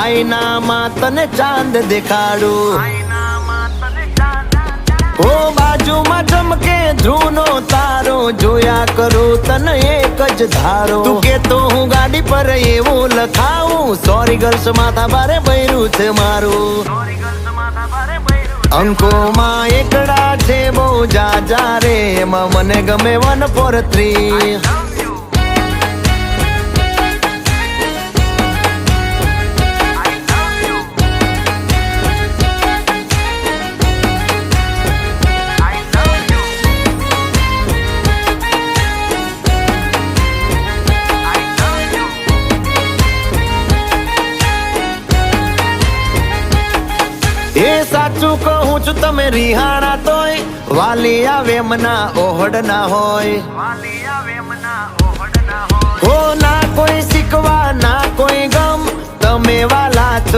આઈનામાં તને ચાંદ દેખાડું. ઓ બાજુમાં ચમકે ધ્રુવનો તારો, જોયા કરું તને એક જ ધારો. તું કે તો હું ગાડી પર એવું લખાવું, સોરી ગર્લ્સ માથા બારે ભર્યું છે મારું. અંકોમાં એકડા છે બહુ જાજા રે, એમાં મને ગમે 143. એ સાચું કહું છું તમે રિહાણા તોય, વાલી આવે મના ઓહડ ના હોય. હો ના કોઈ શીખવા ના કોઈ ગમ, તમે વાલા છો